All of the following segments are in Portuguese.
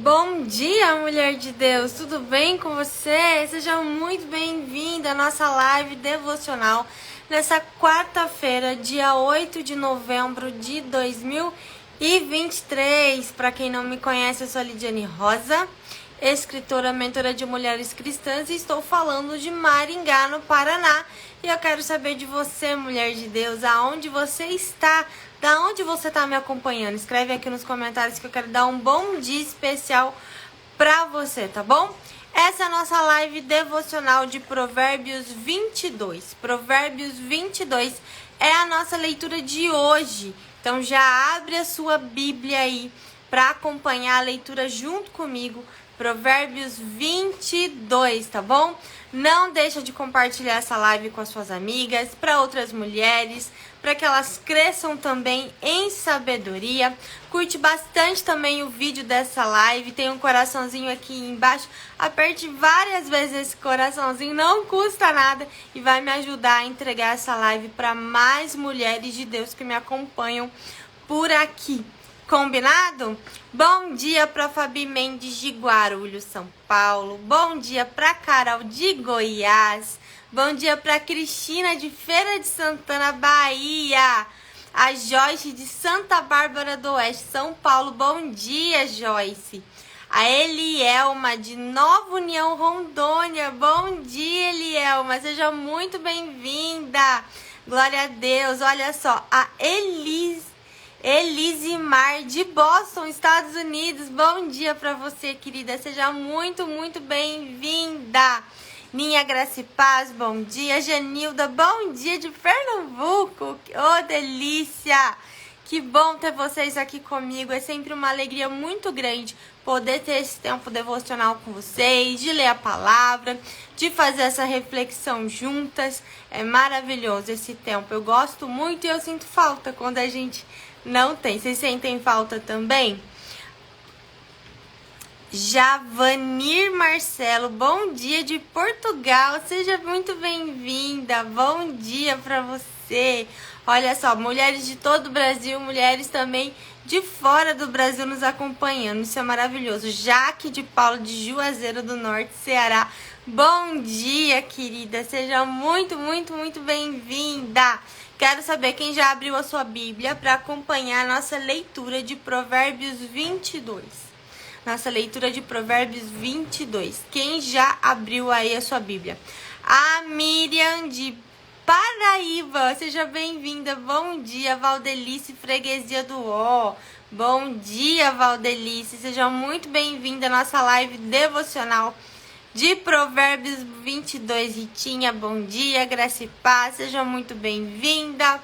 Bom dia, mulher de Deus, tudo bem com você? Seja muito bem-vinda à nossa live devocional nessa quarta-feira, dia 8 de novembro de 2023. Para quem não me conhece, eu sou a Lidiane Rosa, escritora, mentora de mulheres cristãs, e estou falando de Maringá, no Paraná. E eu quero saber de você, mulher de Deus, aonde você está? Da onde você está me acompanhando? Escreve aqui nos comentários que eu quero dar um bom dia especial pra você, tá bom? Essa é a nossa live devocional de Provérbios 22. Provérbios 22 é a nossa leitura de hoje. Então já abre a sua Bíblia aí para acompanhar a leitura junto comigo. Provérbios 22, tá bom? Não deixa de compartilhar essa live com as suas amigas, para outras mulheres, para que elas cresçam também em sabedoria. Curte bastante também o vídeo dessa live, tem um coraçãozinho aqui embaixo. Aperte várias vezes esse coraçãozinho, não custa nada e vai me ajudar a entregar essa live para mais mulheres de Deus que me acompanham por aqui. Combinado? Bom dia para Fabi Mendes de Guarulhos, São Paulo. Bom dia para Carol de Goiás. Bom dia para Cristina de Feira de Santana, Bahia. A Joyce de Santa Bárbara do Oeste, São Paulo. Bom dia, Joyce. A Elielma de Nova União, Rondônia. Bom dia, Elielma. Seja muito bem-vinda. Glória a Deus. Olha só, a Elisimar de Boston, Estados Unidos. Bom dia para você, querida. Seja muito, muito bem-vinda. Ninha Graça e Paz, bom dia. Janilda, bom dia de Pernambuco. Oh, delícia! Que bom ter vocês aqui comigo. É sempre uma alegria muito grande poder ter esse tempo devocional com vocês, de ler a palavra, de fazer essa reflexão juntas. É maravilhoso esse tempo. Eu gosto muito e eu sinto falta quando a gente não tem. Vocês sentem falta também? Javanir Marcelo, bom dia de Portugal. Seja muito bem-vinda. Bom dia para você. Olha só, mulheres de todo o Brasil, mulheres também de fora do Brasil nos acompanhando. Isso é maravilhoso. Jaque de Paulo de Juazeiro do Norte, Ceará. Bom dia, querida. Seja muito, muito, muito bem-vinda. Quero saber quem já abriu a sua Bíblia para acompanhar a nossa leitura de Provérbios 22. Nossa leitura de Provérbios 22. Quem já abriu aí a sua Bíblia? A Miriam de Paraíba. Seja bem-vinda. Bom dia, Valdelice, Freguesia do Ó. Bom dia, Valdelice. Seja muito bem-vinda à nossa live devocional de Provérbios 22, Ritinha, bom dia, Graça e Paz, seja muito bem-vinda.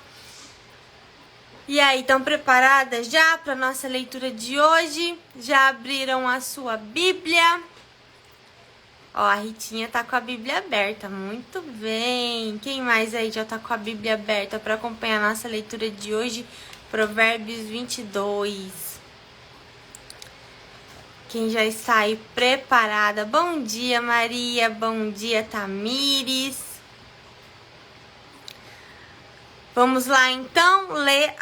E aí, estão preparadas já para nossa leitura de hoje? Já abriram a sua Bíblia? Ó, a Ritinha tá com a Bíblia aberta, muito bem. Quem mais aí já tá com a Bíblia aberta para acompanhar a nossa leitura de hoje? Provérbios 22. Quem já está aí preparada? Bom dia, Maria. Bom dia, Tamires. Vamos lá, então, ler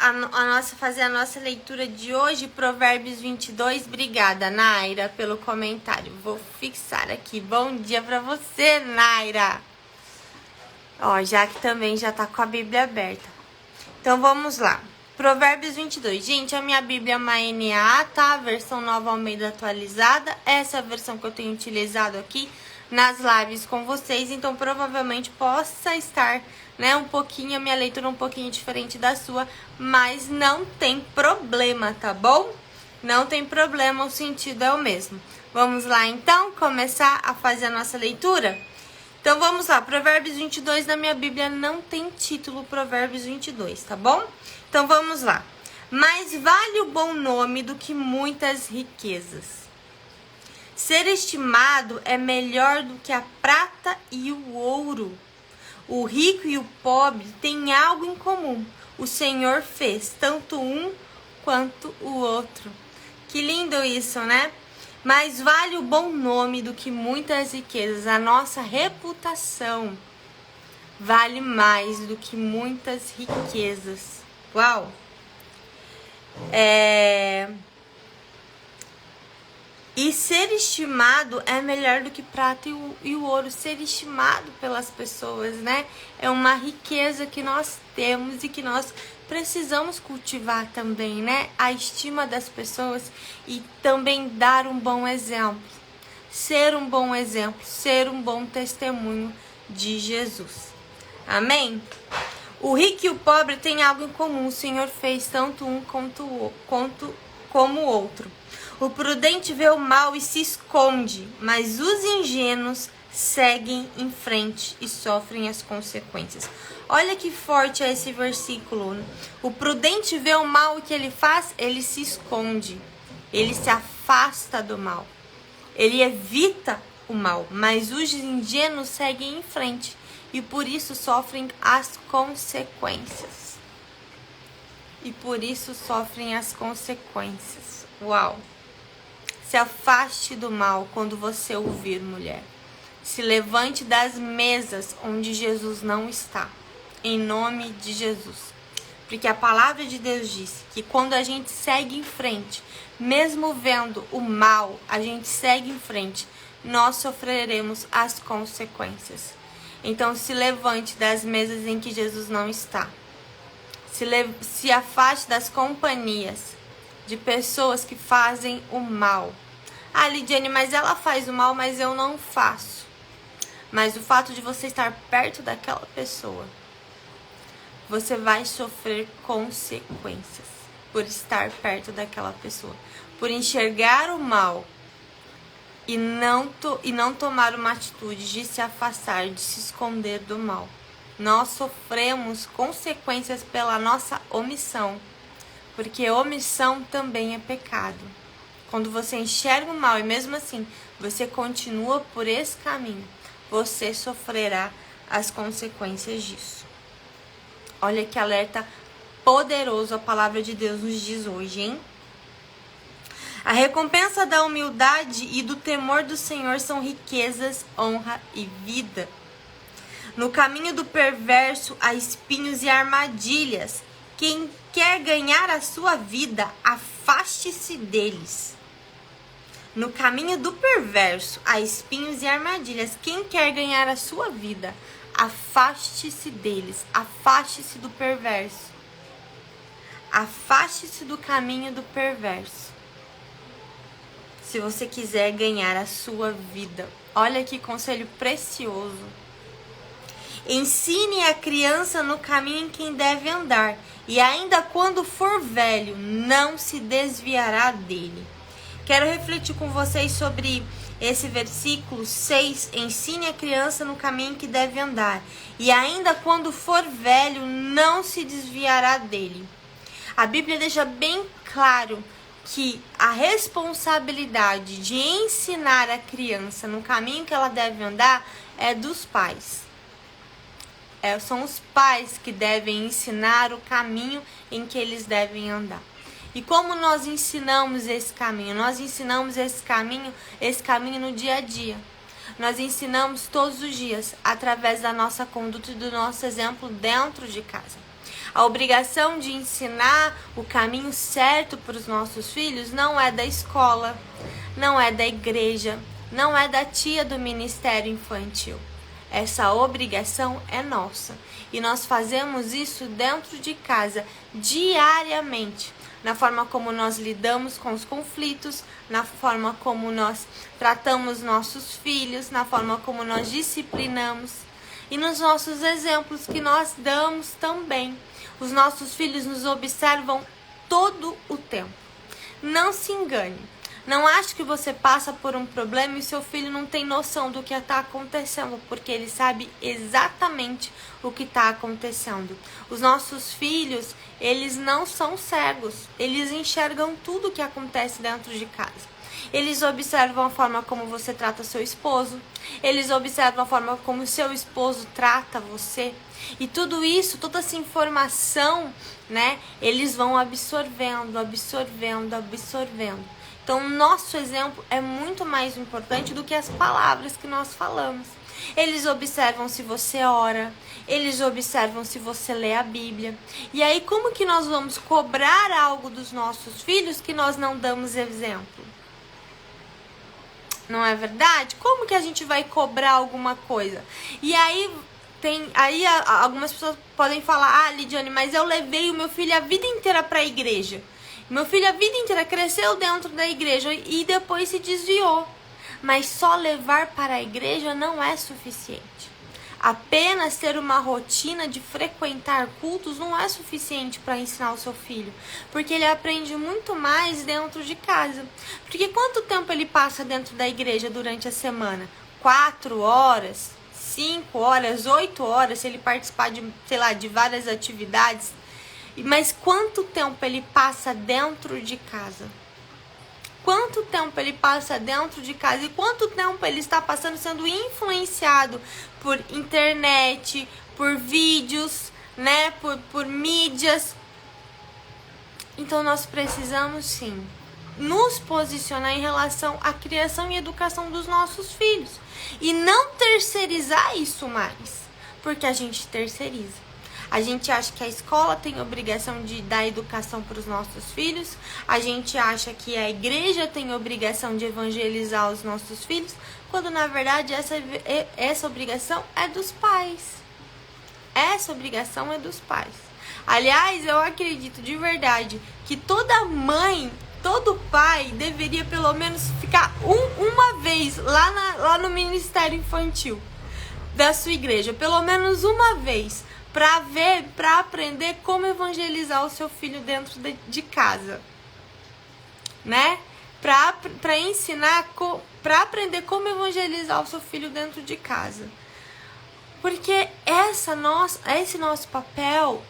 fazer a nossa leitura de hoje, Provérbios 22. Obrigada, Naira, pelo comentário. Vou fixar aqui. Bom dia para você, Naira. Ó, já que também já tá com a Bíblia aberta. Então, vamos lá. Provérbios 22. Gente, a minha Bíblia é uma NA, tá? Versão Nova Almeida atualizada. Essa é a versão que eu tenho utilizado aqui nas lives com vocês. Então, provavelmente possa estar, né, a minha leitura um pouquinho diferente da sua. Mas não tem problema, tá bom? Não tem problema, o sentido é o mesmo. Vamos lá, então, começar a fazer a nossa leitura? Então, vamos lá. Provérbios 22 na minha Bíblia não tem título Provérbios 22, tá bom? Então, vamos lá. Mais vale o bom nome do que muitas riquezas. Ser estimado é melhor do que a prata e o ouro. O rico e o pobre têm algo em comum. O Senhor fez tanto um quanto o outro. Que lindo isso, né? Mais vale o bom nome do que muitas riquezas. A nossa reputação vale mais do que muitas riquezas. Uau! E ser estimado é melhor do que prata e o ouro. Ser estimado pelas pessoas, né? É uma riqueza que nós temos e que nós precisamos cultivar também, né? A estima das pessoas e também dar um bom exemplo. Ser um bom exemplo, ser um bom testemunho de Jesus. Amém? O rico e o pobre têm algo em comum. O Senhor fez tanto um como o outro. O prudente vê o mal e se esconde, mas os ingênuos seguem em frente e sofrem as consequências. Olha que forte é esse versículo. O prudente vê o mal, o que ele faz? Ele se esconde, ele se afasta do mal, ele evita o mal, mas os ingênuos seguem em frente e por isso sofrem as consequências. Uau! Se afaste do mal quando você ouvir, mulher. Se levante das mesas onde Jesus não está. Em nome de Jesus. Porque a palavra de Deus diz que quando a gente segue em frente, mesmo vendo o mal, a gente segue em frente, nós sofreremos as consequências. Então se levante das mesas em que Jesus não está. Se afaste das companhias de pessoas que fazem o mal. Ah, Lidiane, mas ela faz o mal, mas eu não faço. Mas o fato de você estar perto daquela pessoa, você vai sofrer consequências por estar perto daquela pessoa. Por enxergar o mal e não tomar uma atitude de se afastar, de se esconder do mal. Nós sofremos consequências pela nossa omissão. Porque omissão também é pecado. Quando você enxerga o mal e mesmo assim você continua por esse caminho, você sofrerá as consequências disso. Olha que alerta poderoso a palavra de Deus nos diz hoje, hein? A recompensa da humildade e do temor do Senhor são riquezas, honra e vida. No caminho do perverso há espinhos e armadilhas. Quem quer ganhar a sua vida, afaste-se deles. No caminho do perverso há espinhos e armadilhas. Quem quer ganhar a sua vida, afaste-se deles. Afaste-se do perverso. Afaste-se do caminho do perverso. Se você quiser ganhar a sua vida. Olha que conselho precioso. Ensine a criança no caminho em que deve andar, e ainda quando for velho, não se desviará dele. Quero refletir com vocês sobre esse versículo 6. Ensine a criança no caminho em que deve andar, e ainda quando for velho, não se desviará dele. A Bíblia deixa bem claro que a responsabilidade de ensinar a criança no caminho que ela deve andar é dos pais. São os pais que devem ensinar o caminho em que eles devem andar. E como nós ensinamos esse caminho? Nós ensinamos esse caminho no dia a dia. Nós ensinamos todos os dias, através da nossa conduta e do nosso exemplo dentro de casa. A obrigação de ensinar o caminho certo para os nossos filhos não é da escola, não é da igreja, não é da tia do ministério infantil. Essa obrigação é nossa e nós fazemos isso dentro de casa, diariamente, na forma como nós lidamos com os conflitos, na forma como nós tratamos nossos filhos, na forma como nós disciplinamos e nos nossos exemplos que nós damos também. Os nossos filhos nos observam todo o tempo. Não se engane. Não ache que você passa por um problema e seu filho não tem noção do que está acontecendo, porque ele sabe exatamente o que está acontecendo. Os nossos filhos, eles não são cegos, eles enxergam tudo o que acontece dentro de casa. Eles observam a forma como você trata seu esposo, eles observam a forma como seu esposo trata você. E tudo isso, toda essa informação, né, eles vão absorvendo. Então, nosso exemplo é muito mais importante do que as palavras que nós falamos. Eles observam se você ora, eles observam se você lê a Bíblia. E aí, como que nós vamos cobrar algo dos nossos filhos que nós não damos exemplo? não é verdade? Como que a gente vai cobrar alguma coisa? E aí algumas pessoas podem falar, Lidiane, mas eu levei o meu filho a vida inteira para a igreja. Meu filho a vida inteira cresceu dentro da igreja e depois se desviou. Mas só levar para a igreja não é suficiente. Apenas ter uma rotina de frequentar cultos não é suficiente para ensinar o seu filho, porque ele aprende muito mais dentro de casa. Porque quanto tempo ele passa dentro da igreja durante a semana? 4 horas, 5 horas, 8 horas, se ele participar de, de várias atividades. Mas quanto tempo ele passa dentro de casa? Quanto tempo ele passa dentro de casa e quanto tempo ele está passando sendo influenciado por internet, por vídeos, né, por mídias. Então nós precisamos sim nos posicionar em relação à criação e educação dos nossos filhos e não terceirizar isso mais, porque a gente terceiriza. A gente acha que a escola tem obrigação de dar educação para os nossos filhos. A gente acha que a igreja tem obrigação de evangelizar os nossos filhos, quando na verdade essa obrigação é dos pais. Essa obrigação é dos pais. Aliás, eu acredito de verdade que toda mãe, todo pai deveria pelo menos ficar uma vez lá no ministério infantil da sua igreja, pelo menos uma vez, para aprender como evangelizar o seu filho dentro de casa, né? Para ensinar, para aprender como evangelizar o seu filho dentro de casa. Porque esse é o nosso papel,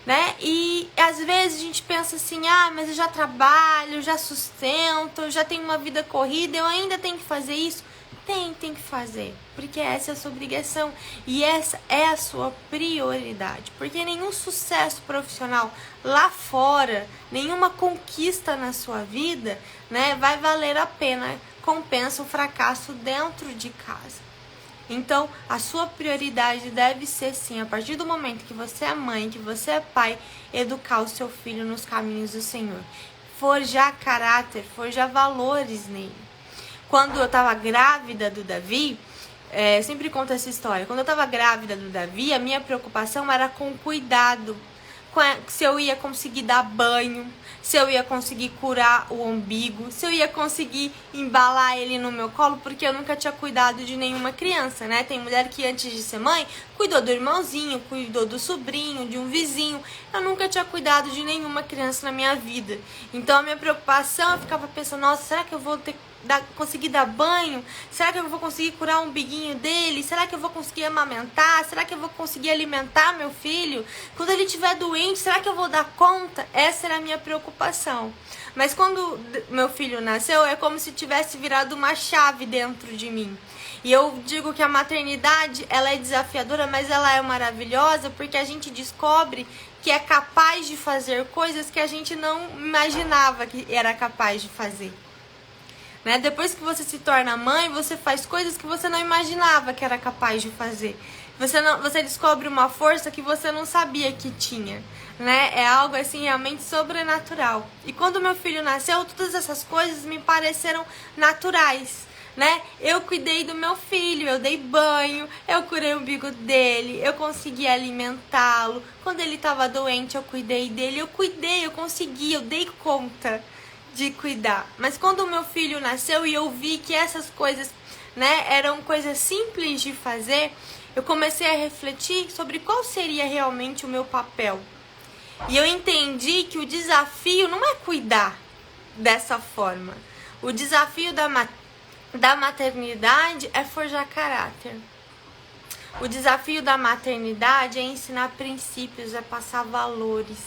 né? E às vezes a gente pensa assim, mas eu já trabalho, já sustento, eu já tenho uma vida corrida, eu ainda tenho que fazer isso. Tem que fazer, porque essa é a sua obrigação e essa é a sua prioridade, porque nenhum sucesso profissional lá fora, nenhuma conquista na sua vida, né, vai valer a pena, compensa o fracasso dentro de casa. Então, a sua prioridade deve ser sim, a partir do momento que você é mãe, que você é pai, educar o seu filho nos caminhos do Senhor, forjar caráter, forjar valores nele. Quando eu tava grávida do Davi, eu sempre conto essa história. Quando eu tava grávida do Davi, a minha preocupação era com o cuidado. Se eu ia conseguir dar banho, se eu ia conseguir curar o umbigo, se eu ia conseguir embalar ele no meu colo, porque eu nunca tinha cuidado de nenhuma criança, né? Tem mulher que antes de ser mãe, cuidou do irmãozinho, cuidou do sobrinho, de um vizinho. Eu nunca tinha cuidado de nenhuma criança na minha vida. Então a minha preocupação, eu ficava pensando, nossa, será que eu vou conseguir dar banho? Será que eu vou conseguir curar o umbiguinho dele? Será que eu vou conseguir amamentar? Será que eu vou conseguir alimentar meu filho? Quando ele estiver doente, será que eu vou dar conta? Essa era a minha preocupação. Mas quando meu filho nasceu, é como se tivesse virado uma chave dentro de mim. E eu digo que a maternidade, ela é desafiadora, mas ela é maravilhosa, porque a gente descobre que é capaz de fazer coisas que a gente não imaginava que era capaz de fazer. Né? Depois que você se torna mãe, você faz coisas que você não imaginava que era capaz de fazer. Você descobre uma força que você não sabia que tinha, né? É algo assim realmente sobrenatural. E quando meu filho nasceu, todas essas coisas me pareceram naturais, né? Eu cuidei do meu filho, eu dei banho, eu curei o umbigo dele, eu consegui alimentá-lo. Quando ele estava doente, eu cuidei dele, eu consegui, eu dei conta de cuidar. Mas quando o meu filho nasceu e eu vi que essas coisas, né, eram coisas simples de fazer, eu comecei a refletir sobre qual seria realmente o meu papel. E eu entendi que o desafio não é cuidar dessa forma. O desafio da maternidade é forjar caráter. O desafio da maternidade é ensinar princípios, é passar valores.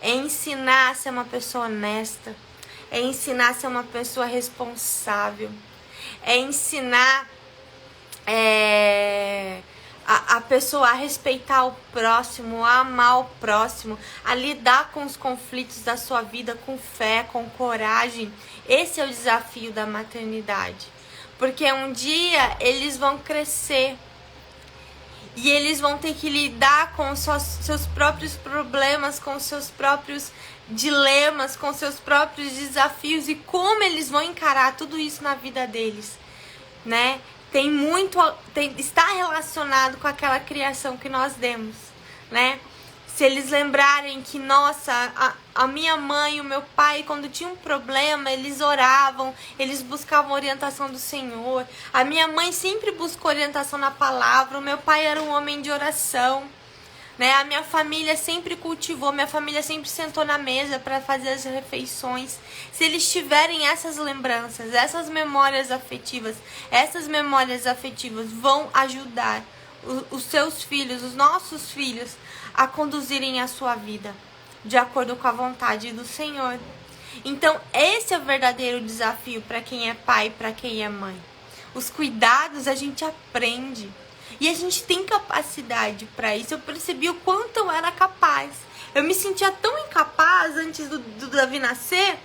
É ensinar a ser uma pessoa honesta, é ensinar a ser uma pessoa responsável, é ensinar a pessoa a respeitar o próximo, a amar o próximo, a lidar com os conflitos da sua vida com fé, com coragem. Esse é o desafio da maternidade, porque um dia eles vão crescer E eles vão ter que lidar com os seus próprios problemas, com os seus próprios dilemas, com seus próprios desafios e como eles vão encarar tudo isso na vida deles, né? Está relacionado com aquela criação que nós demos, né? Se eles lembrarem que, nossa, a minha mãe e o meu pai, quando tinha um problema, eles oravam, eles buscavam orientação do Senhor. A minha mãe sempre buscou orientação na palavra, o meu pai era um homem de oração, né? A minha família sempre cultivou, minha família sempre sentou na mesa para fazer as refeições. Se eles tiverem essas lembranças, essas memórias afetivas vão ajudar os seus filhos, os nossos filhos, a conduzirem a sua vida de acordo com a vontade do Senhor. Então, esse é o verdadeiro desafio para quem é pai, para quem é mãe. Os cuidados a gente aprende e a gente tem capacidade para isso. Eu percebi o quanto eu era capaz. Eu me sentia tão incapaz antes do Davi nascer.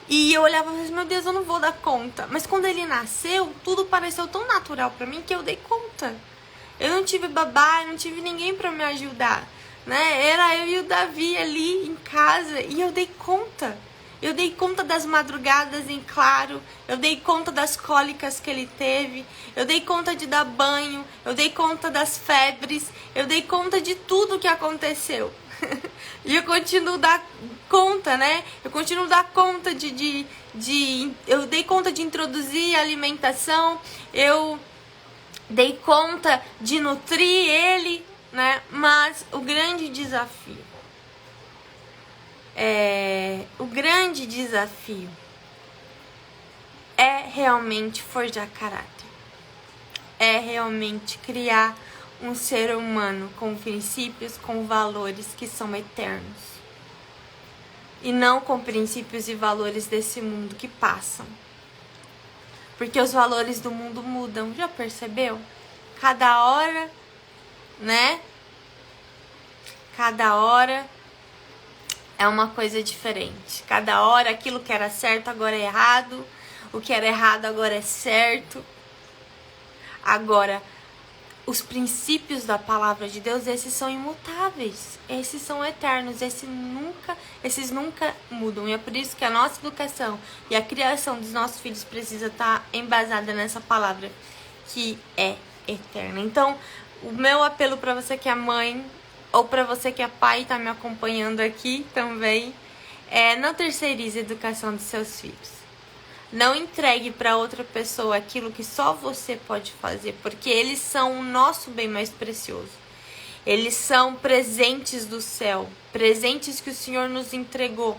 E eu olhava e falava, meu Deus, eu não vou dar conta. Mas quando ele nasceu, tudo pareceu tão natural pra mim que eu dei conta. Eu não tive babá, eu não tive ninguém pra me ajudar, né? Era eu e o Davi ali em casa e eu dei conta. Eu dei conta das madrugadas em claro, eu dei conta das cólicas que ele teve, eu dei conta de dar banho, eu dei conta das febres, eu dei conta de tudo que aconteceu. E eu continuo a dar conta, né? Eu continuo a dar conta eu dei conta de introduzir a alimentação, eu dei conta de nutrir ele, né? Mas o grande desafio é realmente forjar caráter. É realmente criar um ser humano com princípios, com valores que são eternos. E não com princípios e valores desse mundo que passam. Porque os valores do mundo mudam, já percebeu? Cada hora, né? Cada hora é uma coisa diferente. Cada hora aquilo que era certo agora é errado. O que era errado agora é certo. Agora, os princípios da palavra de Deus, esses são imutáveis. Esses são eternos. Esses nunca mudam. E é por isso que a nossa educação e a criação dos nossos filhos precisa estar embasada nessa palavra que é eterna. Então, o meu apelo para você que é mãe ou para você que é pai e tá me acompanhando aqui também é: não terceirize a educação dos seus filhos. Não entregue para outra pessoa aquilo que só você pode fazer, porque eles são o nosso bem mais precioso. Eles são presentes do céu, presentes que o Senhor nos entregou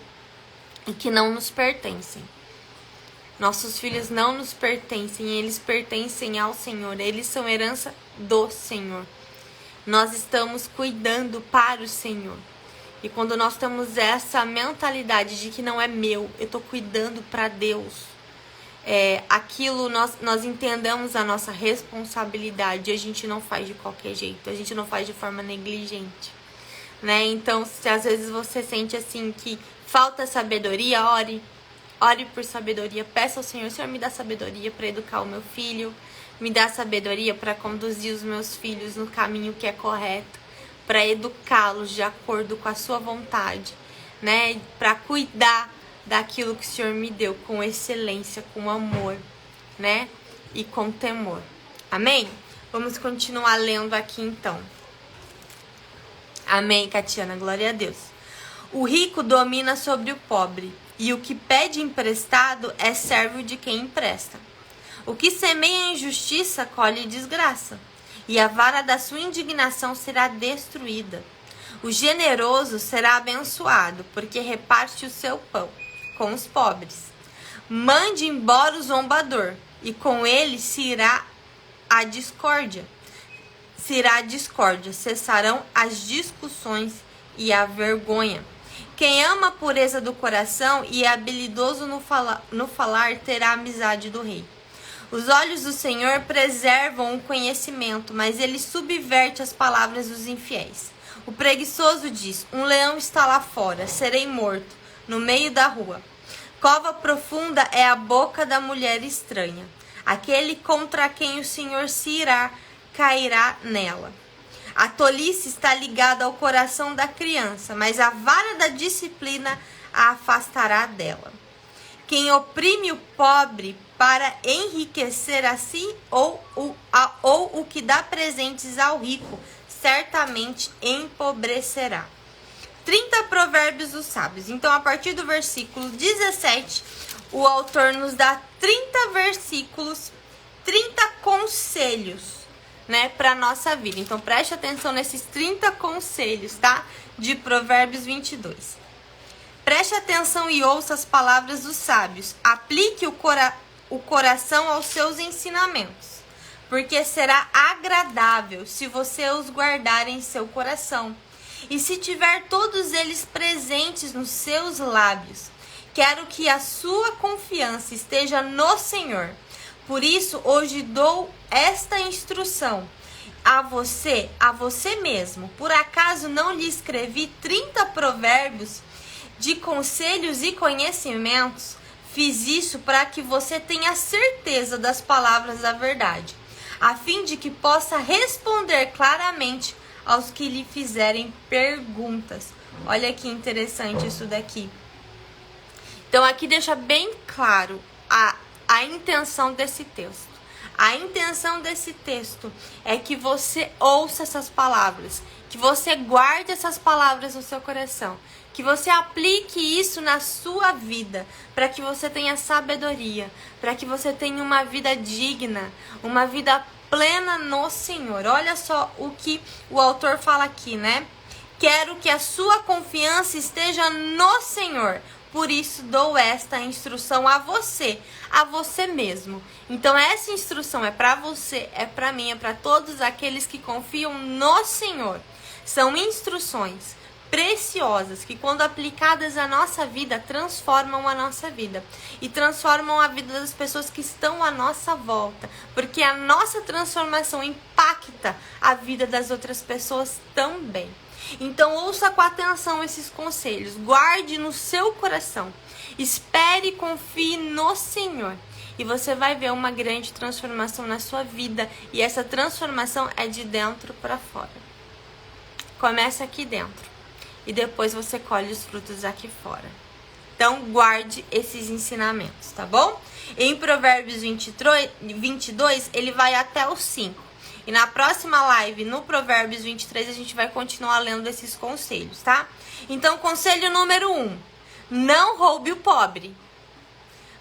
e que não nos pertencem. Nossos filhos não nos pertencem, eles pertencem ao Senhor, eles são herança do Senhor. Nós estamos cuidando para o Senhor. E quando nós temos essa mentalidade de que não é meu, eu estou cuidando para Deus, aquilo nós entendemos a nossa responsabilidade. A gente não faz de qualquer jeito, a gente não faz de forma negligente, né? Então, se às vezes você sente assim que falta sabedoria, ore por sabedoria, peça ao Senhor: Senhor, me dá sabedoria para educar o meu filho, me dá sabedoria para conduzir os meus filhos no caminho que é correto, para educá-los de acordo com a sua vontade, né? Para cuidar daquilo que o Senhor me deu com excelência, com amor, né? E com temor. Amém? Vamos continuar lendo aqui então. Amém, Catiana? Glória a Deus. O rico domina sobre o pobre, e o que pede emprestado é servo de quem empresta. O que semeia injustiça colhe desgraça, e a vara da sua indignação será destruída. O generoso será abençoado, porque reparte o seu pão com os pobres. Mande embora o zombador, e com ele se irá a discórdia. Cessarão as discussões e a vergonha. Quem ama a pureza do coração e é habilidoso no falar terá a amizade do rei. Os olhos do Senhor preservam o conhecimento, mas ele subverte as palavras dos infiéis. O preguiçoso diz: um leão está lá fora, serei morto no meio da rua. Cova profunda é a boca da mulher estranha. Aquele contra quem o Senhor se irá cairá nela. A tolice está ligada ao coração da criança, mas a vara da disciplina a afastará dela. Quem oprime o pobre para enriquecer a si ou o que dá presentes ao rico, certamente empobrecerá. 30 provérbios dos sábios. Então, a partir do versículo 17, o autor nos dá 30 versículos, 30 conselhos, né, para nossa vida. Então, preste atenção nesses 30 conselhos, tá? De Provérbios 22. Preste atenção e ouça as palavras dos sábios. Aplique o coração aos seus ensinamentos, porque será agradável se você os guardar em seu coração. E se tiver todos eles presentes nos seus lábios, quero que a sua confiança esteja no Senhor. Por isso, hoje dou esta instrução a você mesmo. Por acaso não lhe escrevi 30 provérbios de conselhos e conhecimentos? Fiz isso para que você tenha certeza das palavras da verdade, a fim de que possa responder claramente aos que lhe fizerem perguntas. Olha que interessante isso daqui. Então aqui deixa bem claro a intenção desse texto. A intenção desse texto é que você ouça essas palavras, que você guarde essas palavras no seu coração, que você aplique isso na sua vida, para que você tenha sabedoria, para que você tenha uma vida digna, uma vida plena no Senhor. Olha só o que o autor fala aqui, né? Quero que a sua confiança esteja no Senhor. Por isso dou esta instrução a você mesmo. Então essa instrução é para você, é para mim, é para todos aqueles que confiam no Senhor. São instruções preciosas que, quando aplicadas à nossa vida, transformam a nossa vida e transformam a vida das pessoas que estão à nossa volta, porque a nossa transformação impacta a vida das outras pessoas também. Então ouça com atenção esses conselhos, guarde no seu coração, espere e confie no Senhor, e você vai ver uma grande transformação na sua vida, e essa transformação é de dentro para fora. Começa aqui dentro e depois você colhe os frutos aqui fora. Então guarde esses ensinamentos, tá bom? Em Provérbios 22, ele vai até o 5. E na próxima live, no Provérbios 23, a gente vai continuar lendo esses conselhos, tá? Então, conselho número 1. Não roube o pobre,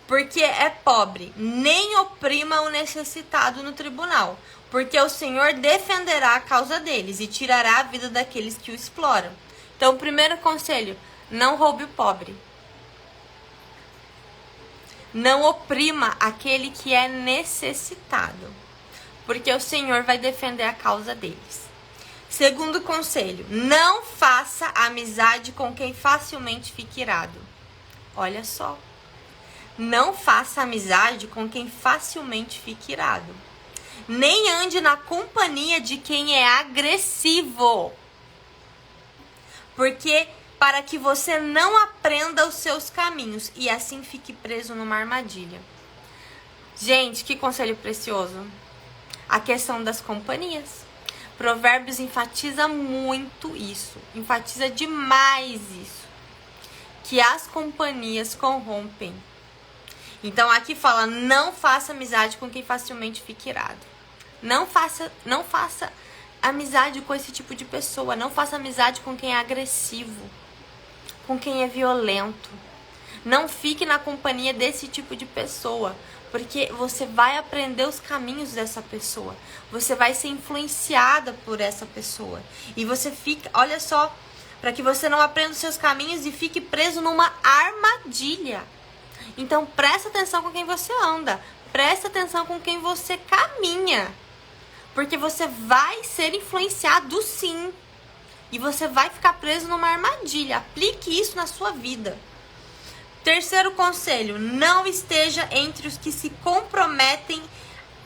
porque é pobre. Nem oprima o necessitado no tribunal, porque o Senhor defenderá a causa deles e tirará a vida daqueles que o exploram. Então, o primeiro conselho, não roube o pobre. Não oprima aquele que é necessitado, porque o Senhor vai defender a causa deles. Segundo conselho, não faça amizade com quem facilmente fica irado. Olha só. Não faça amizade com quem facilmente fica irado. Nem ande na companhia de quem é agressivo, porque para que você não aprenda os seus caminhos e assim fique preso numa armadilha. Gente, que conselho precioso. A questão das companhias. Provérbios enfatiza muito isso. Enfatiza demais isso. Que as companhias corrompem. Então aqui fala, não faça amizade com quem facilmente fica irado. Não faça amizade com esse tipo de pessoa. Não faça amizade com quem é agressivo, com quem é violento. Não fique na companhia desse tipo de pessoa, porque você vai aprender os caminhos dessa pessoa. Você vai ser influenciada por essa pessoa. E você fica, olha só, para que você não aprenda os seus caminhos e fique preso numa armadilha. Então presta atenção com quem você anda. Presta atenção com quem você caminha. Porque você vai ser influenciado sim. E você vai ficar preso numa armadilha. Aplique isso na sua vida. Terceiro conselho, não esteja entre os que se comprometem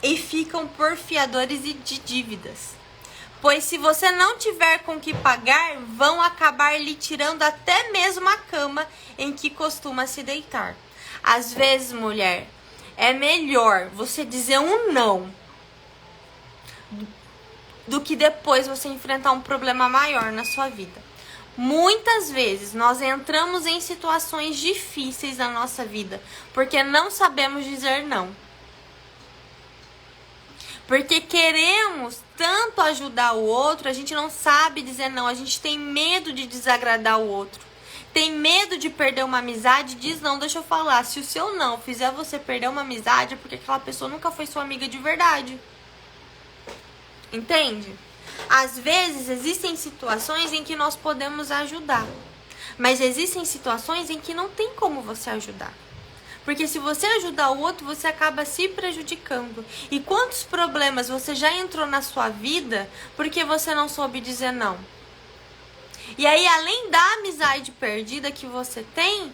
e ficam porfiadores de dívidas. Pois se você não tiver com que pagar, vão acabar lhe tirando até mesmo a cama em que costuma se deitar. Às vezes, mulher, é melhor você dizer um não do que depois você enfrentar um problema maior na sua vida. Muitas vezes nós entramos em situações difíceis na nossa vida porque não sabemos dizer não. Porque queremos tanto ajudar o outro, a gente não sabe dizer não, a gente tem medo de desagradar o outro. Tem medo de perder uma amizade, diz não, deixa eu falar, se o seu não fizer você perder uma amizade é porque aquela pessoa nunca foi sua amiga de verdade. Entende? Às vezes existem situações em que nós podemos ajudar, mas existem situações em que não tem como você ajudar. Porque se você ajudar o outro, você acaba se prejudicando. E quantos problemas você já entrou na sua vida porque você não soube dizer não? E aí, além da amizade perdida que você tem,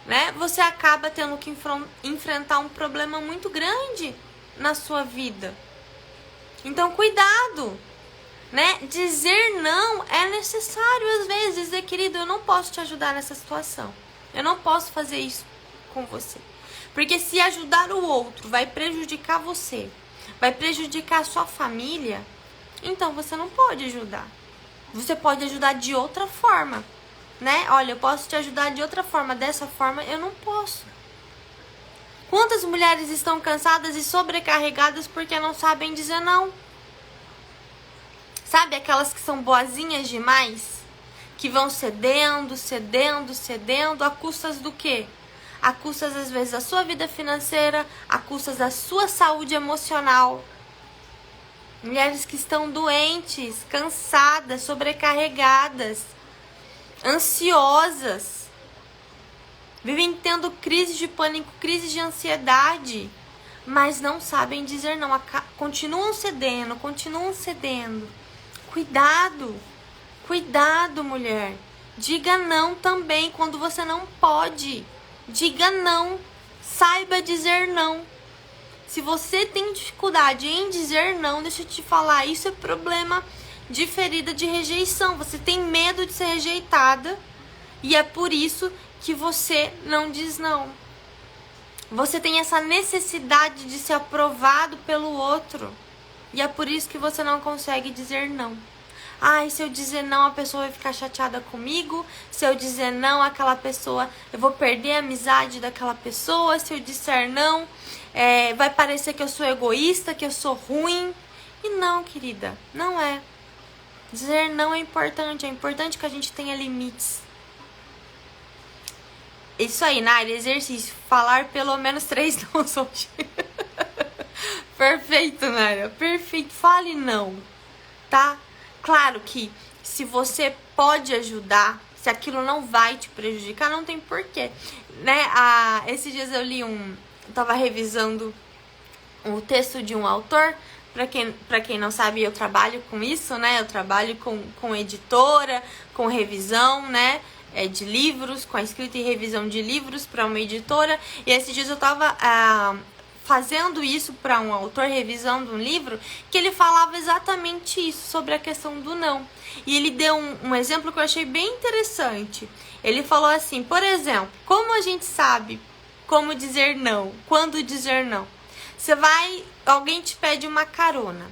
né, você acaba tendo que enfrentar um problema muito grande na sua vida. Então, cuidado, né? Dizer não é necessário às vezes. Dizer, querido, eu não posso te ajudar nessa situação. Eu não posso fazer isso com você. Porque se ajudar o outro vai prejudicar você, vai prejudicar a sua família, então você não pode ajudar. Você pode ajudar de outra forma, né? Olha, eu posso te ajudar de outra forma, dessa forma eu não posso. Quantas mulheres estão cansadas e sobrecarregadas porque não sabem dizer não? Sabe aquelas que são boazinhas demais? Que vão cedendo, a custas do quê? A custas, às vezes, da sua vida financeira, a custas da sua saúde emocional. Mulheres que estão doentes, cansadas, sobrecarregadas, ansiosas, vivem tendo crise de pânico, crise de ansiedade, mas não sabem dizer não, continuam cedendo. Cuidado, mulher. Diga não também quando você não pode. Diga não. Saiba dizer não. Se você tem dificuldade em dizer não, deixa eu te falar, isso é problema de ferida de rejeição. Você tem medo de ser rejeitada e é por isso que você não diz não. Você tem essa necessidade de ser aprovado pelo outro e é por isso que você não consegue dizer não. Ai, se eu dizer não, a pessoa vai ficar chateada comigo. Se eu dizer não, aquela pessoa, eu vou perder a amizade daquela pessoa. Se eu disser não, vai parecer que eu sou egoísta, que eu sou ruim. E não, querida, não é. Dizer não é importante que a gente tenha limites. Isso aí, Nari, exercício. Falar pelo menos 3 nãos hoje. Perfeito, Nari, perfeito. Fale não, tá? Claro que se você pode ajudar, se aquilo não vai te prejudicar, não tem porquê, né? Esses dias eu tava revisando o texto de um autor. Pra quem não sabe, eu trabalho com isso, né? Eu trabalho com editora, com revisão, né? De livros, com a escrita e revisão de livros para uma editora. E esses dias eu tava fazendo isso para um autor, revisando um livro, que ele falava exatamente isso, sobre a questão do não. E ele deu um exemplo que eu achei bem interessante. Ele falou assim, por exemplo, como a gente sabe como dizer não, quando dizer não? Alguém te pede uma carona.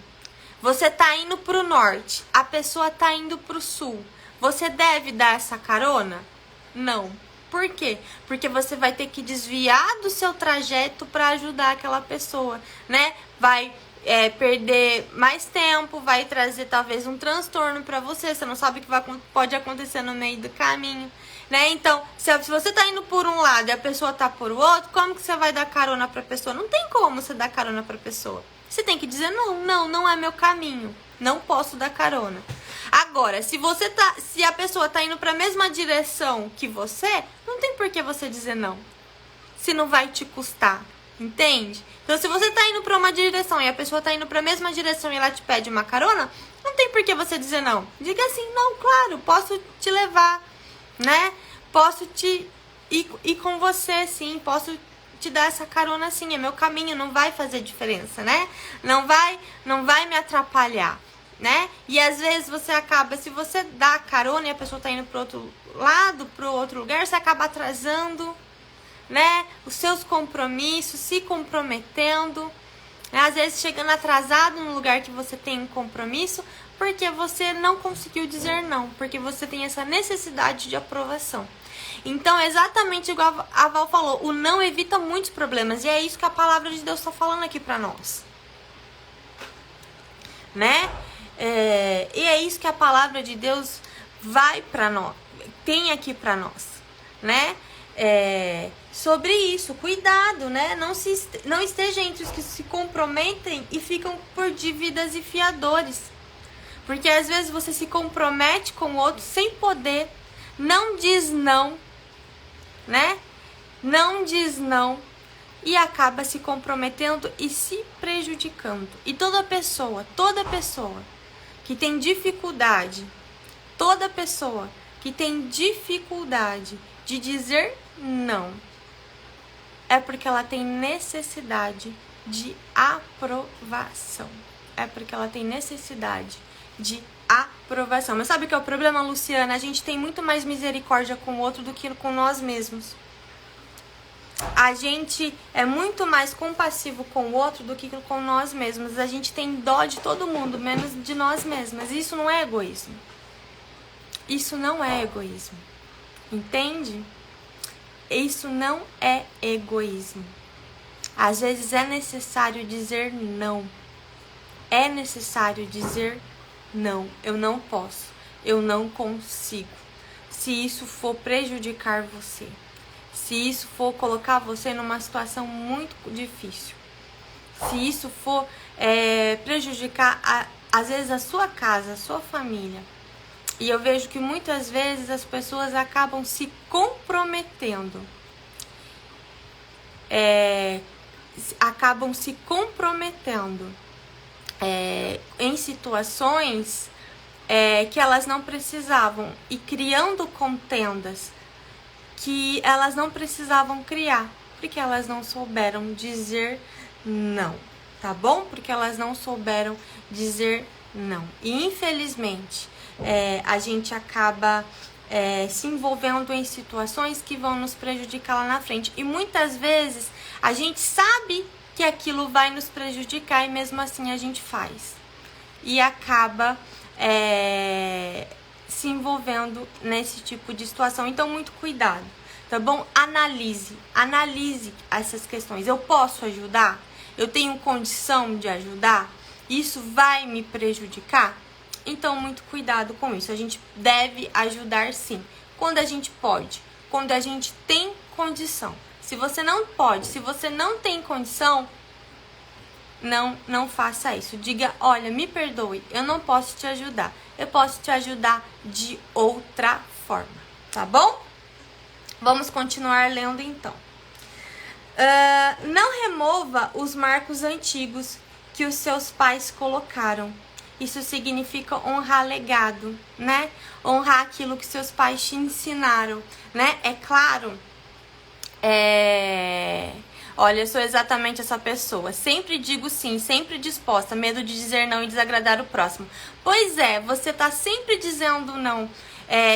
Você tá indo pro norte, a pessoa tá indo pro sul. Você deve dar essa carona? Não. Por quê? Porque você vai ter que desviar do seu trajeto para ajudar aquela pessoa, né? Vai perder mais tempo, vai trazer talvez um transtorno para você. Você não sabe o que pode acontecer no meio do caminho, né? Então, se você tá indo por um lado e a pessoa tá por outro, como que você vai dar carona pra pessoa? Não tem como você dar carona pra pessoa. Você tem que dizer, não é meu caminho. Não posso dar carona. Agora, se a pessoa tá indo pra mesma direção que você, não tem por que você dizer não. Se não vai te custar, entende? Então, se você tá indo pra uma direção e a pessoa tá indo pra mesma direção e ela te pede uma carona, não tem por que você dizer não. Diga assim, não, claro, posso te levar, né? Posso ir com você, sim, posso te dar essa carona, sim, é meu caminho, não vai fazer diferença, né? Não vai me atrapalhar, né? E às vezes você acaba, se você dá carona e a pessoa tá indo pro outro lado, pro outro lugar, você acaba atrasando, né? Os seus compromissos, se comprometendo, né? Às vezes chegando atrasado no lugar que você tem um compromisso, porque você não conseguiu dizer não, porque você tem essa necessidade de aprovação. Então, exatamente igual a Val falou, o não evita muitos problemas, e é isso que a palavra de Deus está falando aqui para nós, né? E é isso que a palavra de Deus vai para nós, tem aqui para nós, né? Sobre isso, cuidado, né? Não esteja entre os que se comprometem e ficam por dívidas e fiadores. Porque às vezes você se compromete com o outro sem poder, não diz não, né? Não diz não e acaba se comprometendo e se prejudicando. E toda pessoa que tem dificuldade, toda pessoa que tem dificuldade de dizer não, é porque ela tem necessidade de aprovação. É porque ela tem necessidade de aprovação. Mas sabe o que é o problema, Luciana? A gente tem muito mais misericórdia com o outro do que com nós mesmos. A gente é muito mais compassivo com o outro do que com nós mesmos. A gente tem dó de todo mundo, menos de nós mesmas. Isso não é egoísmo. Isso não é egoísmo. Entende? Isso não é egoísmo. Às vezes é necessário dizer não. É necessário dizer não. Eu não posso. Eu não consigo. Se isso for prejudicar você. Se isso for colocar você numa situação muito difícil. Se isso for prejudicar, às vezes, a sua casa, a sua família. E eu vejo que muitas vezes as pessoas acabam se comprometendo. Em situações que elas não precisavam e criando contendas que elas não precisavam criar, porque elas não souberam dizer não, tá bom? Porque elas não souberam dizer não. E infelizmente a gente acaba se envolvendo em situações que vão nos prejudicar lá na frente. E muitas vezes a gente sabe que aquilo vai nos prejudicar e mesmo assim a gente faz. E acaba se envolvendo nesse tipo de situação. Então, muito cuidado, tá bom? Analise essas questões. Eu posso ajudar? Eu tenho condição de ajudar? Isso vai me prejudicar? Então, muito cuidado com isso. A gente deve ajudar sim, quando a gente pode, quando a gente tem condição. Se você não pode, se você não tem condição, não faça isso. Diga, olha, me perdoe, eu não posso te ajudar. Eu posso te ajudar de outra forma, tá bom? Vamos continuar lendo então. Não remova os marcos antigos que os seus pais colocaram. Isso significa honrar legado, né? Honrar aquilo que seus pais te ensinaram, né? É claro, olha, eu sou exatamente essa pessoa. Sempre digo sim, sempre disposta. Medo de dizer não e desagradar o próximo. Pois é, você tá sempre dizendo não.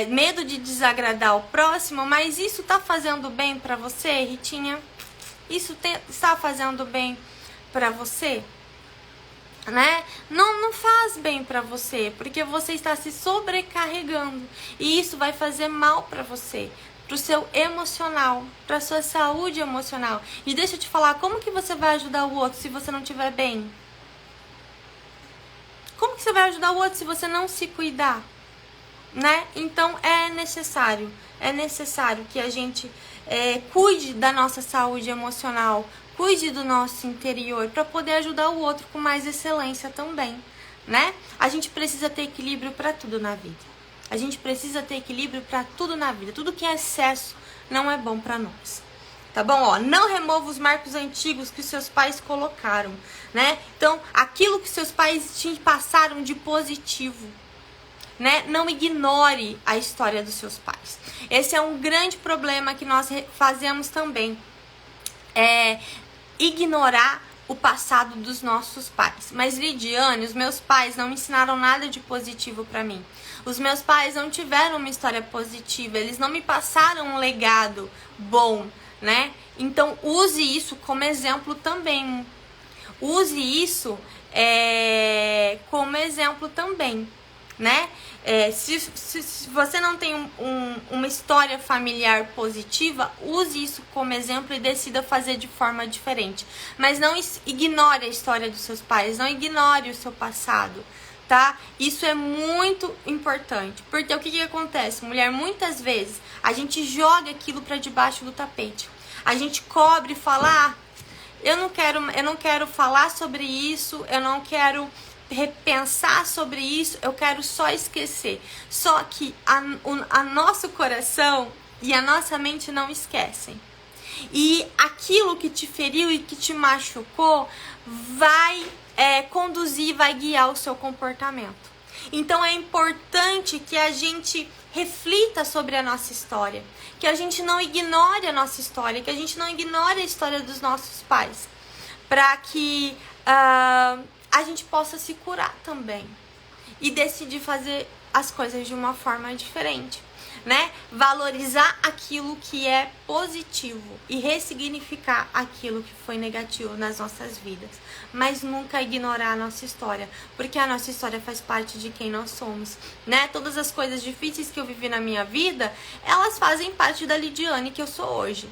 Medo de desagradar o próximo, mas isso tá fazendo bem pra você, Ritinha? Isso está fazendo bem pra você? Né? Não faz bem pra você, porque você está se sobrecarregando. E isso vai fazer mal pra você, pro seu emocional, pra sua saúde emocional. E deixa eu te falar, como que você vai ajudar o outro se você não estiver bem? Como que você vai ajudar o outro se você não se cuidar? Né? Então é necessário que a gente cuide da nossa saúde emocional, cuide do nosso interior para poder ajudar o outro com mais excelência também, né? A gente precisa ter equilíbrio para tudo na vida. A gente precisa ter equilíbrio para tudo na vida. Tudo que é excesso não é bom para nós. Tá bom? Ó, não remova os marcos antigos que os seus pais colocaram, né? Então, aquilo que seus pais te passaram de positivo, né? Não ignore a história dos seus pais. Esse é um grande problema que nós fazemos também. Ignorar o passado dos nossos pais. Mas, Lidiane, os meus pais não me ensinaram nada de positivo pra mim. Os meus pais não tiveram uma história positiva. Eles não me passaram um legado bom, né? Então, use isso como exemplo também. Use isso como exemplo também, né? Se você não tem uma história familiar positiva, use isso como exemplo e decida fazer de forma diferente. Mas não ignore a história dos seus pais, não ignore o seu passado, tá? Isso é muito importante, porque o que acontece, mulher? Muitas vezes a gente joga aquilo para debaixo do tapete. A gente cobre e fala, eu não quero falar sobre isso, eu não quero repensar sobre isso, eu quero só esquecer. Só que a nosso coração e a nossa mente não esquecem. E aquilo que te feriu e que te machucou vai conduzir, vai guiar o seu comportamento. Então é importante que a gente reflita sobre a nossa história, que a gente não ignore a nossa história, que a gente não ignore a história dos nossos pais, para que a gente possa se curar também e decidir fazer as coisas de uma forma diferente, né? Valorizar aquilo que é positivo e ressignificar aquilo que foi negativo nas nossas vidas, mas nunca ignorar a nossa história, porque a nossa história faz parte de quem nós somos, né? Todas as coisas difíceis que eu vivi na minha vida, elas fazem parte da Lidiane que eu sou hoje.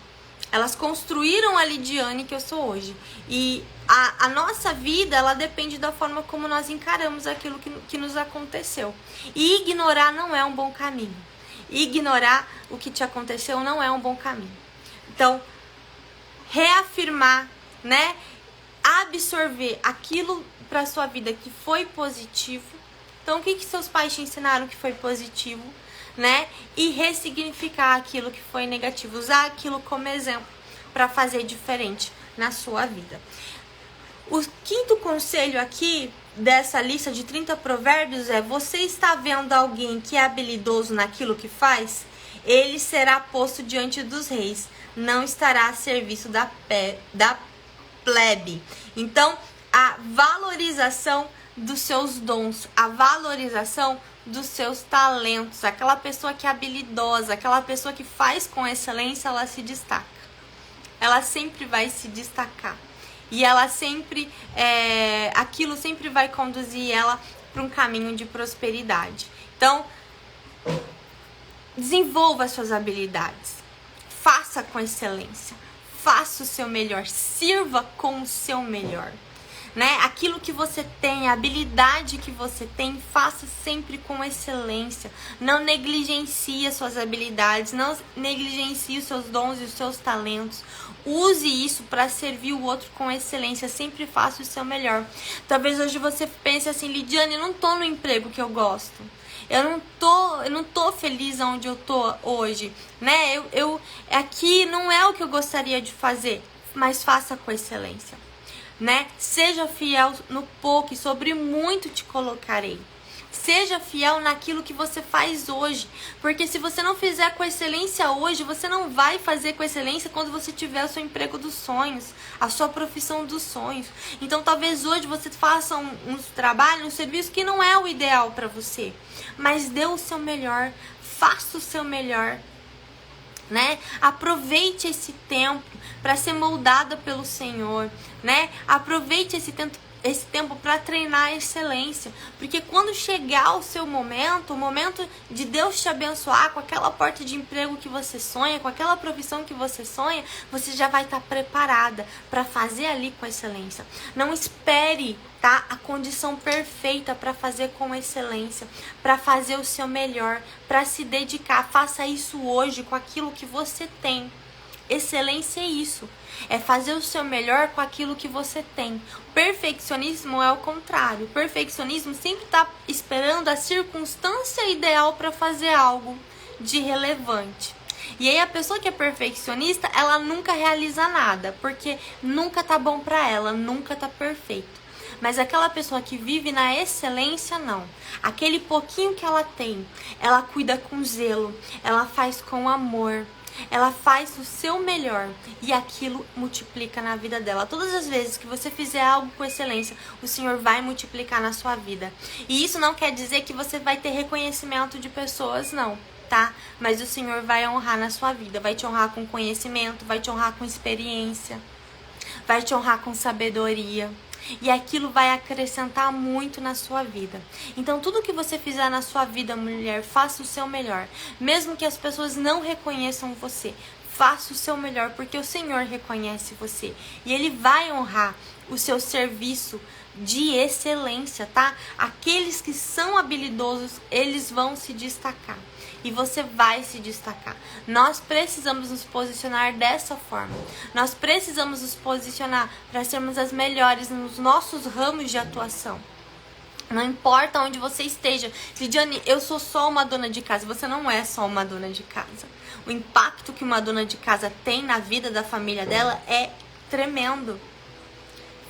Elas construíram a Lidiane que eu sou hoje. E a nossa vida, ela depende da forma como nós encaramos aquilo que nos aconteceu. E ignorar não é um bom caminho. Ignorar o que te aconteceu não é um bom caminho. Então, reafirmar, né? Absorver aquilo para sua vida que foi positivo. Então, o que seus pais te ensinaram que foi positivo, né? E ressignificar aquilo que foi negativo. Usar aquilo como exemplo para fazer diferente na sua vida. O quinto conselho aqui dessa lista de 30 provérbios é: você está vendo alguém que é habilidoso naquilo que faz? Ele será posto diante dos reis, não estará a serviço da plebe. Então, a valorização dos seus dons, a valorização dos seus talentos. Aquela pessoa que é habilidosa, aquela pessoa que faz com excelência, ela se destaca. Ela sempre vai se destacar. E ela sempre, aquilo sempre vai conduzir ela para um caminho de prosperidade. Então, desenvolva suas habilidades. Faça com excelência. Faça o seu melhor. Sirva com o seu melhor. Né? Aquilo que você tem, a habilidade que você tem, faça sempre com excelência. Não negligencie as suas habilidades, não negligencie os seus dons e os seus talentos. Use isso para servir o outro com excelência. Sempre faça o seu melhor. Talvez hoje você pense assim: Lidiane, eu não tô no emprego que eu gosto. Eu não tô feliz onde eu tô hoje, né? Aqui não é o que eu gostaria de fazer, mas faça com excelência. Né? Seja fiel no pouco e sobre muito te colocarei. Seja fiel naquilo que você faz hoje, porque se você não fizer com excelência hoje, você não vai fazer com excelência quando você tiver o seu emprego dos sonhos, a sua profissão dos sonhos. Então talvez hoje você faça um trabalho, um serviço que não é o ideal para você, mas dê o seu melhor, faça o seu melhor, né? Aproveite esse tempo para ser moldada pelo Senhor, né? Aproveite esse tempo para treinar a excelência, porque quando chegar o seu momento, o momento de Deus te abençoar com aquela porta de emprego que você sonha, com aquela profissão que você sonha, você já vai estar preparada para fazer ali com excelência. Não espere, tá, a condição perfeita para fazer com excelência, para fazer o seu melhor, para se dedicar. Faça isso hoje com aquilo que você tem. Excelência é isso, é fazer o seu melhor com aquilo que você tem. Perfeccionismo é o contrário. Perfeccionismo sempre está esperando a circunstância ideal para fazer algo de relevante. E aí a pessoa que é perfeccionista, ela nunca realiza nada, porque nunca tá bom para ela, nunca tá perfeito. Mas aquela pessoa que vive na excelência, não. Aquele pouquinho que ela tem, ela cuida com zelo, ela faz com amor. Ela faz o seu melhor e aquilo multiplica na vida dela. Todas as vezes que você fizer algo com excelência, o Senhor vai multiplicar na sua vida. E isso não quer dizer que você vai ter reconhecimento de pessoas, não, tá? Mas o Senhor vai honrar na sua vida. Vai te honrar com conhecimento, vai te honrar com experiência, vai te honrar com sabedoria. E aquilo vai acrescentar muito na sua vida. Então, tudo que você fizer na sua vida, mulher, faça o seu melhor. Mesmo que as pessoas não reconheçam você, faça o seu melhor, porque o Senhor reconhece você. E Ele vai honrar o seu serviço de excelência, tá? Aqueles que são habilidosos, eles vão se destacar. E você vai se destacar. Nós precisamos nos posicionar dessa forma. Nós precisamos nos posicionar para sermos as melhores nos nossos ramos de atuação. Não importa onde você esteja. Lidiane, eu sou só uma dona de casa. Você não é só uma dona de casa. O impacto que uma dona de casa tem na vida da família dela é tremendo.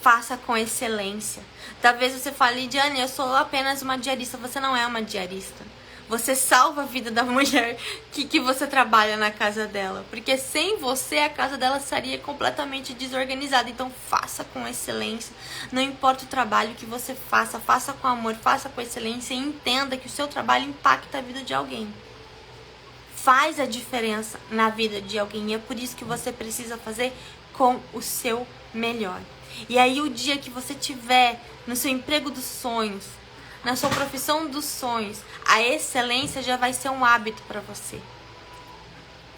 Faça com excelência. Talvez você fale, Lidiane, eu sou apenas uma diarista. Você não é uma diarista. Você salva a vida da mulher que você trabalha na casa dela. Porque sem você, a casa dela estaria completamente desorganizada. Então, faça com excelência. Não importa o trabalho que você faça, faça com amor, faça com excelência e entenda que o seu trabalho impacta a vida de alguém. Faz a diferença na vida de alguém. E é por isso que você precisa fazer com o seu melhor. E aí, o dia que você tiver no seu emprego dos sonhos, na sua profissão dos sonhos, a excelência já vai ser um hábito para você.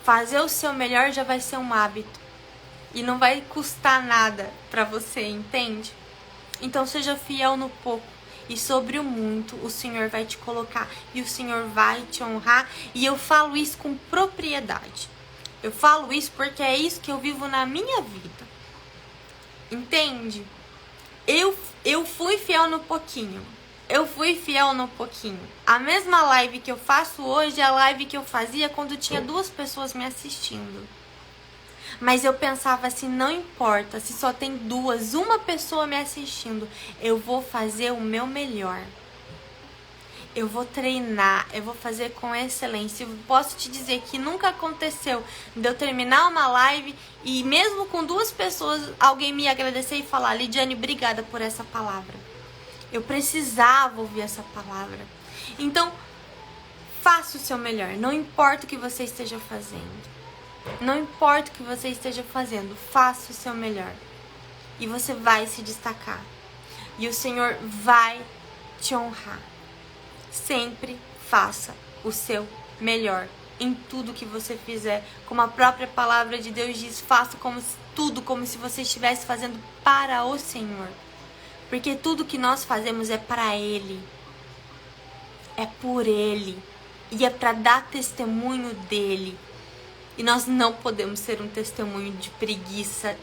Fazer o seu melhor já vai ser um hábito. E não vai custar nada para você, entende? Então seja fiel no pouco. E sobre o muito, o Senhor vai te colocar. E o Senhor vai te honrar. E eu falo isso com propriedade. Eu falo isso porque é isso que eu vivo na minha vida. Entende? Eu fui fiel no pouquinho. Eu fui fiel no pouquinho. A mesma live que eu faço hoje é a live que eu fazia quando tinha 2 pessoas me assistindo. Mas eu pensava assim, não importa se só tem 2, uma pessoa me assistindo. Eu vou fazer o meu melhor. Eu vou treinar, eu vou fazer com excelência. Eu posso te dizer que nunca aconteceu de eu terminar uma live e mesmo com 2 pessoas, alguém me agradecer e falar, Lidiane, obrigada por essa palavra. Eu precisava ouvir essa palavra. Então, faça o seu melhor. Não importa o que você esteja fazendo. Não importa o que você esteja fazendo. Faça o seu melhor. E você vai se destacar. E o Senhor vai te honrar. Sempre faça o seu melhor. Em tudo que você fizer. Como a própria palavra de Deus diz, faça tudo como se você estivesse fazendo para o Senhor. Porque tudo que nós fazemos é para Ele. É por Ele. E é para dar testemunho dEle. E nós não podemos ser um testemunho de preguiça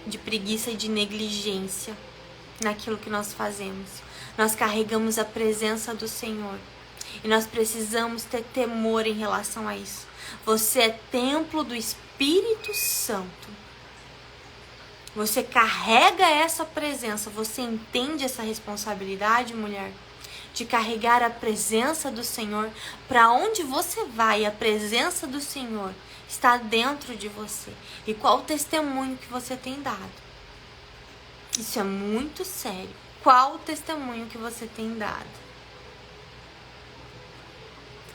e de negligência naquilo que nós fazemos. Nós carregamos a presença do Senhor. E nós precisamos ter temor em relação a isso. Você é templo do Espírito Santo. Você carrega essa presença, você entende essa responsabilidade, mulher? De carregar a presença do Senhor. Para onde você vai, a presença do Senhor está dentro de você. E qual o testemunho que você tem dado? Isso é muito sério. Qual o testemunho que você tem dado?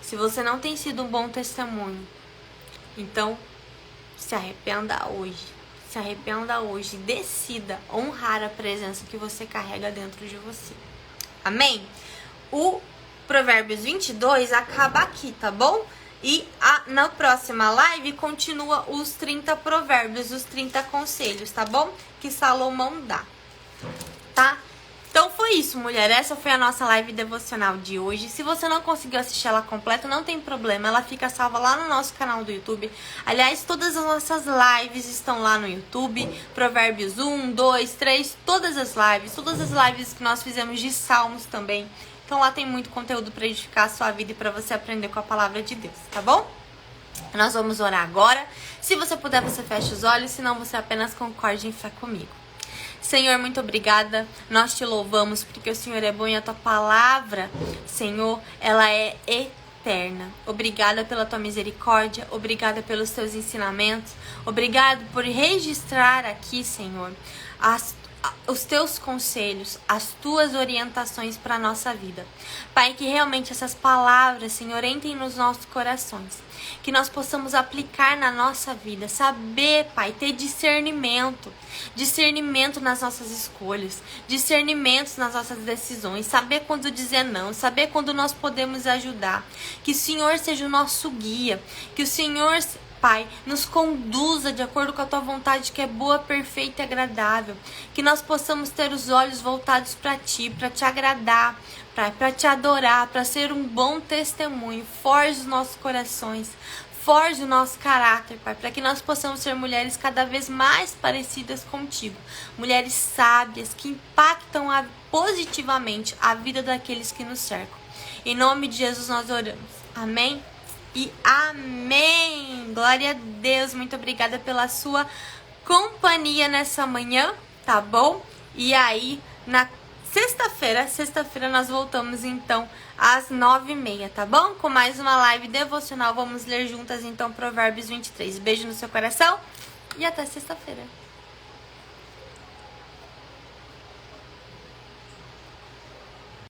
Se você não tem sido um bom testemunho, então se arrependa hoje. Se arrependa hoje, decida honrar a presença que você carrega dentro de você. Amém? O Provérbios 22 acaba aqui, tá bom? E na próxima live continua os 30 provérbios, os 30 conselhos, tá bom? Que Salomão dá, tá? Então foi isso, mulher. Essa foi a nossa live devocional de hoje. Se você não conseguiu assistir ela completa, não tem problema. Ela fica salva lá no nosso canal do YouTube. Aliás, todas as nossas lives estão lá no YouTube. Provérbios 1, 2, 3, todas as lives que nós fizemos de Salmos também. Então lá tem muito conteúdo para edificar a sua vida e para você aprender com a palavra de Deus, tá bom? Nós vamos orar agora. Se você puder, você fecha os olhos. Se não, você apenas concorde em fé comigo. Senhor, muito obrigada, nós te louvamos porque o Senhor é bom e a tua palavra, Senhor, ela é eterna. Obrigada pela tua misericórdia, obrigada pelos teus ensinamentos, obrigado por registrar aqui, Senhor, os teus conselhos, as tuas orientações para a nossa vida. Pai, que realmente essas palavras, Senhor, entrem nos nossos corações que nós possamos aplicar na nossa vida, saber, Pai, ter discernimento nas nossas escolhas, discernimento nas nossas decisões, saber quando dizer não, saber quando nós podemos ajudar, que o Senhor seja o nosso guia, que o Senhor, Pai, nos conduza de acordo com a Tua vontade, que é boa, perfeita e agradável. Que nós possamos ter os olhos voltados para Ti, para Te agradar, para Te adorar, para ser um bom testemunho. Forge os nossos corações, forge o nosso caráter, Pai, para que nós possamos ser mulheres cada vez mais parecidas contigo. Mulheres sábias, que impactam positivamente a vida daqueles que nos cercam. Em nome de Jesus nós oramos. Amém? E amém! Glória a Deus, muito obrigada pela sua companhia nessa manhã, tá bom? E aí, na sexta-feira nós voltamos então às 9h30, tá bom? Com mais uma live devocional, vamos ler juntas então Provérbios 23. Beijo no seu coração e até sexta-feira.